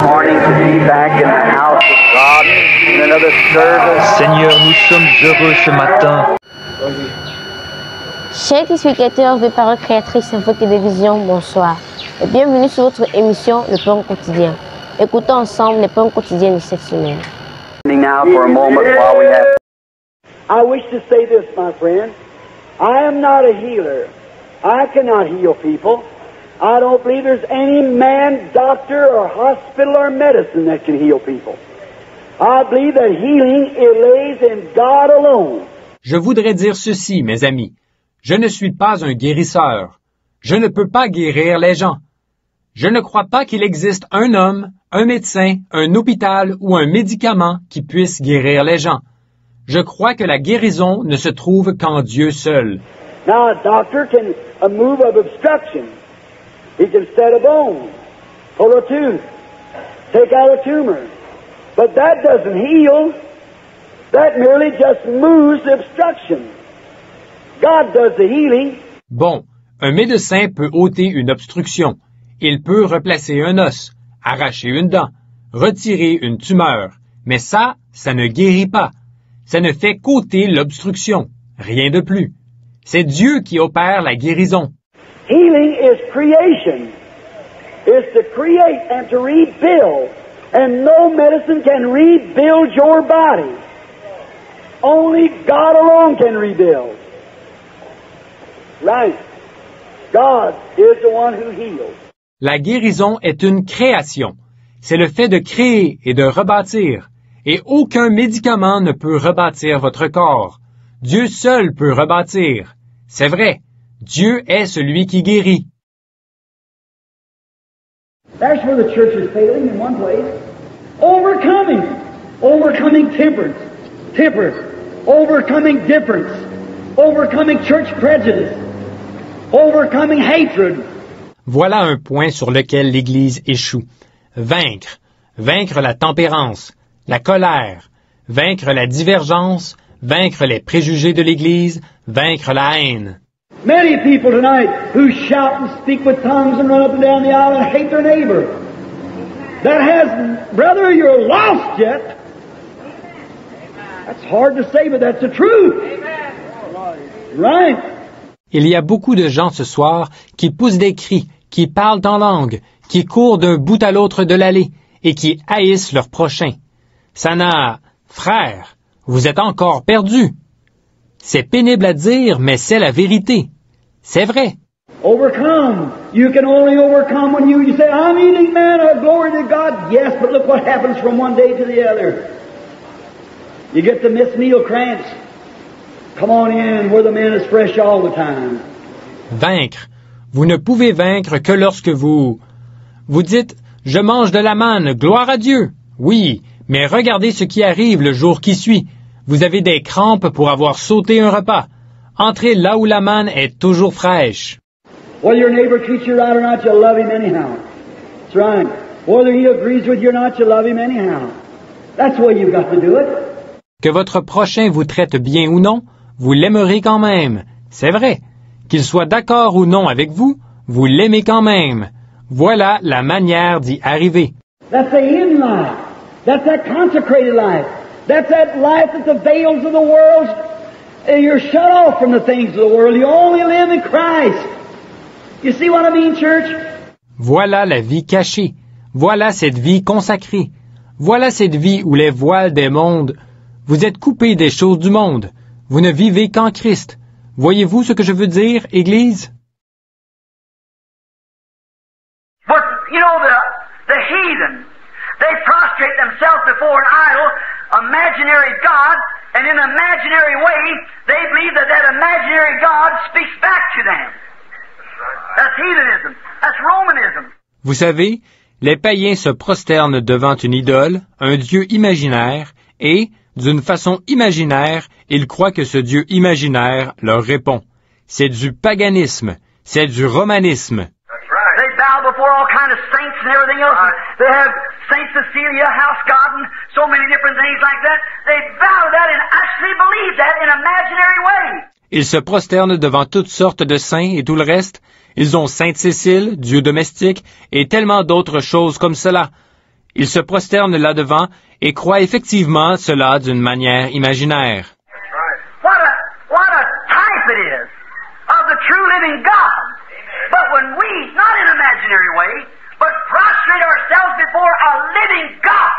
morning to be back in the house of God in another service. Seigneur, nous sommes heureux ce matin. Chers téléspectateurs de Paroles Créatrices Info Télévision, bonsoir. Et bienvenue sur votre émission Le Plan Quotidien. Écoutons ensemble les plans quotidiens de cette semaine. Now for a moment while we have... I wish to say this, my friend. I am not a healer. I cannot heal people. I don't believe there's any man, doctor, or hospital or medicine that can heal people. I believe that healing it lays in God alone. Je voudrais dire ceci, mes amis. Je ne suis pas un guérisseur. Je ne peux pas guérir les gens. Je ne crois pas qu'il existe un homme, un médecin, un hôpital ou un médicament qui puisse guérir les gens. Je crois que la guérison ne se trouve qu'en Dieu seul. Now, a doctor can move of obstruction. He can set a bone, pull a tooth, take out a tumor. But that doesn't heal. That merely just moves the obstruction. God does the healing. Bon, un médecin peut ôter une obstruction. Il peut replacer un os, arracher une dent, retirer une tumeur. Mais ça ne guérit pas. Ça ne fait qu'ôter l'obstruction. Rien de plus. C'est Dieu qui opère la guérison. Healing is creation. It's to create and to rebuild. And no medicine can rebuild your body. Only God alone can rebuild. Right. God is the one who heals. La guérison est une création. C'est le fait de créer et de rebâtir. Et aucun médicament ne peut rebâtir votre corps. Dieu seul peut rebâtir. C'est vrai. Dieu est celui qui guérit. That's where the church is failing in one place. Overcoming. Overcoming temperance. Temperance. Overcoming difference. Overcoming church prejudice. Overcoming hatred. Voilà un point sur lequel l'Église échoue. Vaincre. Vaincre la tempérance, la colère, vaincre la divergence, vaincre les préjugés de l'Église, vaincre la haine. Many people tonight who shout and speak with tongues and run up and down the aisle and hate their neighbor. That has, brother, you're lost yet. That's hard to say, but that's the truth. Right. Il y a beaucoup de gens ce soir qui poussent des cris, qui parlent en langue, qui courent d'un bout à l'autre de l'allée et qui haïssent leur prochain. Ça n'a... Frère, vous êtes encore perdus. C'est pénible à dire, mais c'est la vérité. C'est vrai. Overcome. You can only overcome when you say, I'm eating manna, glory to God. Yes, but look what happens from one day to the other. You get the Miss Meal cramps. Come on in where the man is fresh all the time. Vaincre. Vous ne pouvez vaincre que lorsque vous dites, je mange de la manne, gloire à Dieu. Oui, mais regardez ce qui arrive le jour qui suit. Vous avez des crampes pour avoir sauté un repas. Entrez là où la manne est toujours fraîche. Whether your neighbor treats you right or not, you love him anyhow. That's right. Whether he agrees with you or not, you love him anyhow. That's the way you've got to do it. Que votre prochain vous traite bien ou non, vous l'aimerez quand même. C'est vrai. Qu'il soit d'accord ou non avec vous, vous l'aimez quand même. Voilà la manière d'y arriver. That's the hidden life. That's that consecrated life. That's that life that the veils of the world, you're shut off from the things of the world. You only live in Christ. You see what I mean, church? Voilà la vie cachée. Voilà cette vie consacrée. Voilà cette vie où les voiles des mondes. Vous êtes coupés des choses du monde. Vous ne vivez qu'en Christ. Voyez-vous ce que je veux dire, Église? But, you know, the heathen, they prostrate themselves before an idol, imaginary God, and in an imaginary way, they believe that that imaginary God speaks back to them. That's heathenism. That's Romanism. Vous savez, les païens se prosternent devant une idole, un Dieu imaginaire, et, d'une façon imaginaire, ils croient que ce Dieu imaginaire leur répond. C'est du paganisme, c'est du romanisme. They bow before all kind of saints and everything else. They have Saint Cecilia, House God, and so many different things like that. They bow to that and actually believe that in an imaginary way. Ils se prosternent devant toutes sortes de saints et tout le reste. Ils ont Sainte Cécile, Dieu domestique, et tellement d'autres choses comme cela. Il se prosterne là-devant et croit effectivement cela d'une manière imaginaire. What a type it is of the true living God. But when we, not in an imaginary way, but prostrate ourselves before a living God,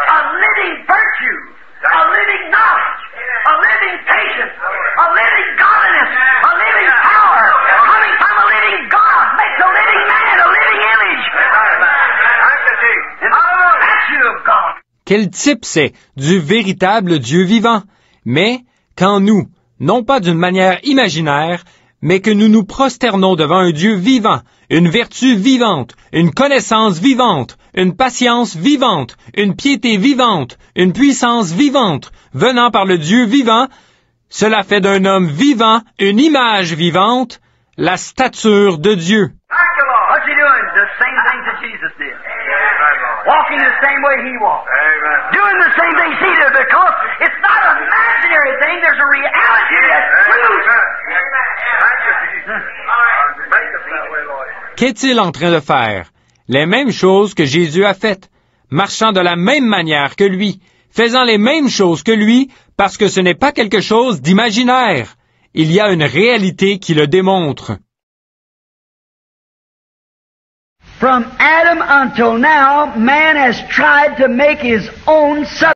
a living virtue, a living knowledge, a living patience, a living godliness, a living power, coming from a living God, makes a living man, a living image, and a statue of God. Quel type c'est du véritable Dieu vivant? Mais quand nous, non pas d'une manière imaginaire, mais que nous nous prosternons devant un Dieu vivant, une vertu vivante, une connaissance vivante, une patience vivante, une piété vivante, une puissance vivante, venant par le Dieu vivant, cela fait d'un homme vivant une image vivante, la stature de Dieu. What's he doing? The same things that Jesus did. Walking the same way he walked. Doing the same things he did, because it's not an imaginary thing, there's a reality that's true. Qu'est-il en train de faire? Les mêmes choses que Jésus a faites, marchant de la même manière que lui, faisant les mêmes choses que lui, parce que ce n'est pas quelque chose d'imaginaire. Il y a une réalité qui le démontre. From Adam until now, man has tried to make his own substance.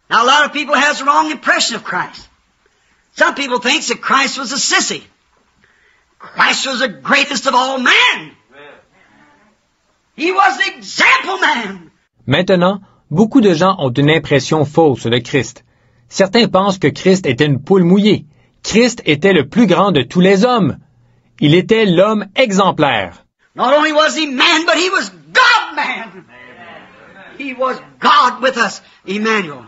Now, a lot of people has the wrong impression of Christ. Some people think that Christ was a sissy. Christ was the greatest of all men. He was the example man. Maintenant, beaucoup de gens ont une impression fausse de Christ. Certains pensent que Christ était une poule mouillée. Christ était le plus grand de tous les hommes. Il était l'homme exemplaire. Not only was he man, but he was God-man. He was God with us, Emmanuel.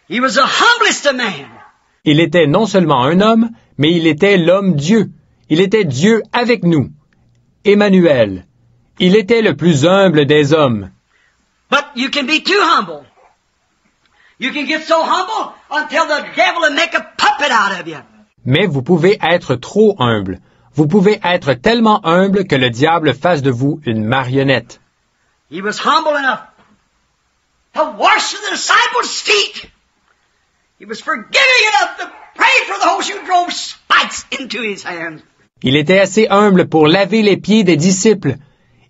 He was the humblest of man. Il était non seulement un homme, mais il était l'homme Dieu. Il était Dieu avec nous. Emmanuel. Il était le plus humble des hommes. But you can be too humble. You can get so humble until the devil will make a puppet out of you. Mais vous pouvez être trop humble. Vous pouvez être tellement humble que le diable fasse de vous une marionnette. He was humble enough to wash the disciples' feet. He was forgiving enough to pray for those who drove spikes into his hands. Il était assez humble pour laver les pieds des disciples.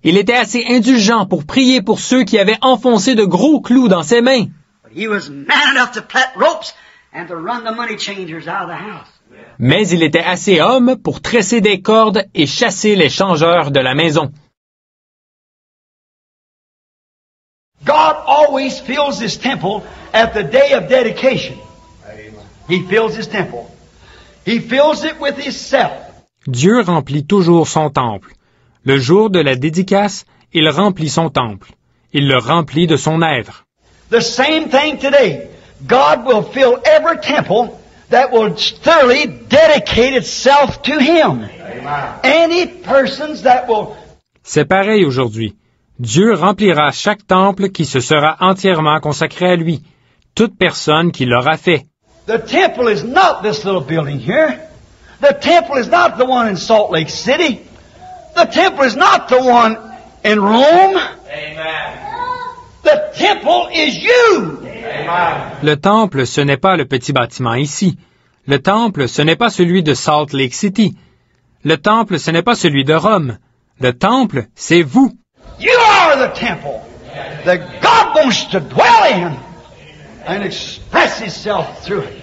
Il était assez indulgent pour prier pour ceux qui avaient enfoncé de gros clous dans ses mains. But he was man enough to plait ropes and to run the money changers out of the house. Mais il était assez homme pour tresser des cordes et chasser les changeurs de la maison. God always fills his temple at the day of dedication. He fills his temple. He fills it with himself. Dieu remplit toujours son temple. Le jour de la dédicace, il remplit son temple. Il le remplit de son être. The same thing today. God will fill every temple that will thoroughly dedicate itself to Him. Any persons that will... C'est pareil aujourd'hui. Dieu remplira chaque temple qui se sera entièrement consacré à lui, toute personne qui l'aura fait. The temple is not this little building here. The temple is not the one in Salt Lake City. The temple is not the one in Rome. Amen. The temple is you. Amen. Le temple, ce n'est pas le petit bâtiment ici. Le temple, ce n'est pas celui de Salt Lake City. Le temple, ce n'est pas celui de Rome. Le temple, c'est vous. You are the temple that God wants to dwell in and express Himself through it,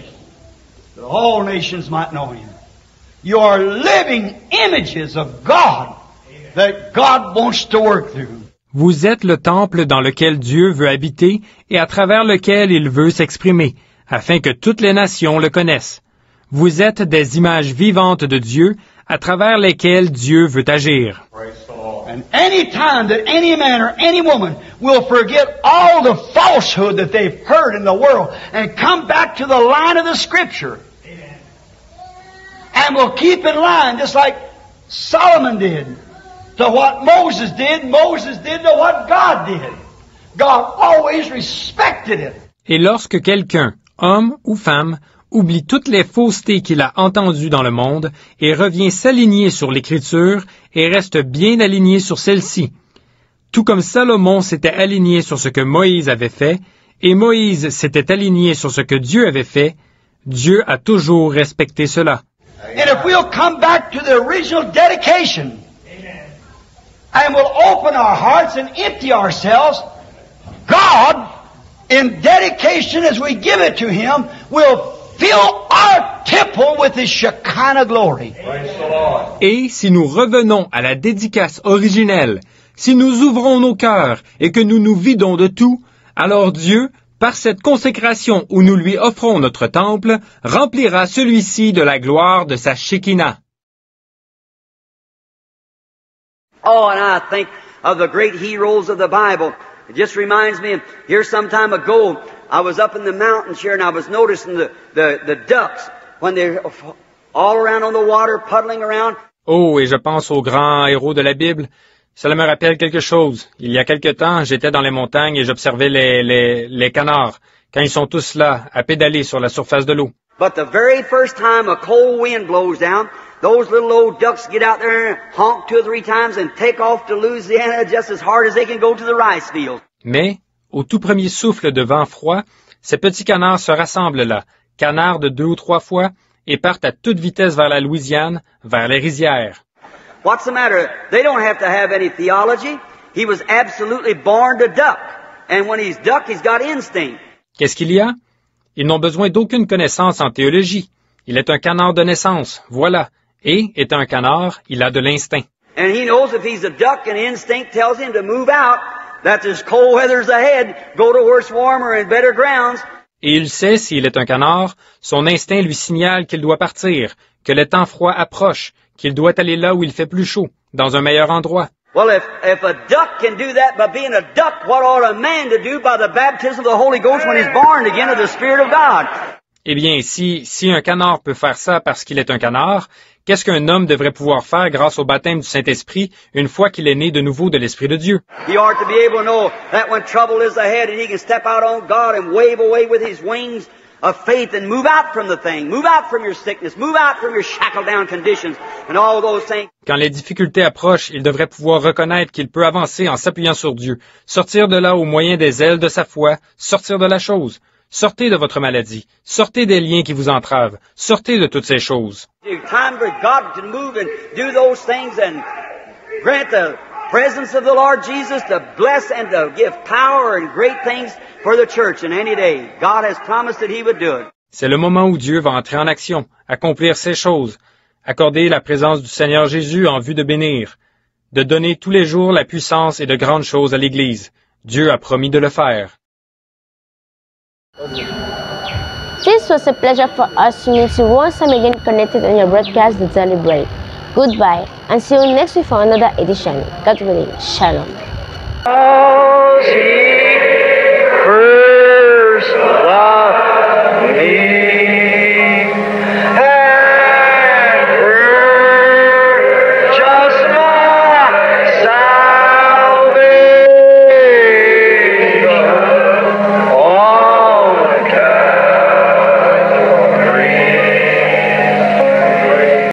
that all nations might know Him. You are living images of God that God wants to work through. Vous êtes le temple dans lequel Dieu veut habiter et à travers lequel il veut s'exprimer, afin que toutes les nations le connaissent. Vous êtes des images vivantes de Dieu à travers lesquelles Dieu veut agir. And any time that any man or any woman will forget all the falsehood that they've heard in the world and come back to the line of the Scripture, and will keep in line just like Solomon did, to what Moses did to what God did. God always respected it. Et lorsque quelqu'un, homme ou femme, oublie toutes les faussetés qu'il a entendues dans le monde et revient s'aligner sur l'Écriture et reste bien aligné sur celle-ci, tout comme Salomon s'était aligné sur ce que Moïse avait fait, et Moïse s'était aligné sur ce que Dieu avait fait, Dieu a toujours respecté cela. And if we'll come back to the original dedication, and we'll open our hearts and empty ourselves, God, in dedication as we give it to Him, will fill our temple with His Shekinah glory. Et si nous revenons à la dédicace originelle, si nous ouvrons nos cœurs et que nous nous vidons de tout, alors Dieu, par cette consécration où nous lui offrons notre temple, remplira celui-ci de la gloire de sa Shekinah. Oh, and I think of the great heroes of the Bible. It just reminds me of here some time ago, I was up in the mountains here and I was noticing the ducks when they're all around on the water, puddling around. Oh, et je pense aux grands héros de la Bible. Cela me rappelle quelque chose. Il y a quelque temps, j'étais dans les montagnes et j'observais les canards, quand ils sont tous là, à pédaler sur la surface de l'eau. But the very first time a cold wind blows down, those little old ducks get out there and honk 2 or 3 times and take off to Louisiana just as hard as they can go to the rice field. Mais, au tout premier souffle de vent froid, ces petits canards se rassemblent là, canardent 2 ou 3 fois, et partent à toute vitesse vers la Louisiane, vers les rizières. What's the matter? They don't have to have any theology. He was absolutely born to duck. And when he's duck, he's got instinct. Qu'est-ce qu'il y a? Ils n'ont besoin d'aucune connaissance en théologie. Il est un canard de naissance, voilà. Et, étant un canard, il a de l'instinct. And he knows if he's a duck and instinct tells him to move out, that there's cold weather's ahead, go to where it's warmer and better grounds. Et il sait, s'il est un canard, son instinct lui signale qu'il doit partir, que le temps froid approche, qu'il doit aller là où il fait plus chaud, dans un meilleur endroit. Well, if a duck can do that by being a duck, what ought a man to do by the baptism of the Holy Ghost when he's born again of the Spirit of God? Eh bien, si un canard peut faire ça parce qu'il est un canard, qu'est-ce qu'un homme devrait pouvoir faire grâce au baptême du Saint-Esprit une fois qu'il est né de nouveau de l'Esprit de Dieu? He ought to be able to know that when trouble is ahead and he can step out on God and wave away with his wings of faith and move out from the thing, move out from your sickness, move out from your shackled down conditions and all those things. Quand les difficultés approchent, il devrait pouvoir reconnaître qu'il peut avancer en s'appuyant sur Dieu, sortir de là au moyen des ailes de sa foi, sortir de la chose. Sortez de votre maladie, sortez des liens qui vous entravent, sortez de toutes ces choses. Time for God to move and do those things and grant the presence of the Lord Jesus to bless and to give power and great things for the church in any day. God has promised that He would do it. C'est le moment où Dieu va entrer en action, accomplir ces choses, accorder la présence du Seigneur Jésus en vue de bénir, de donner tous les jours la puissance et de grandes choses à l'Église. Dieu a promis de le faire. This was a pleasure for us to meet you once again connected on your broadcast, The Daily Bread. Goodbye, and see you next week for another edition. God willing, Shalom.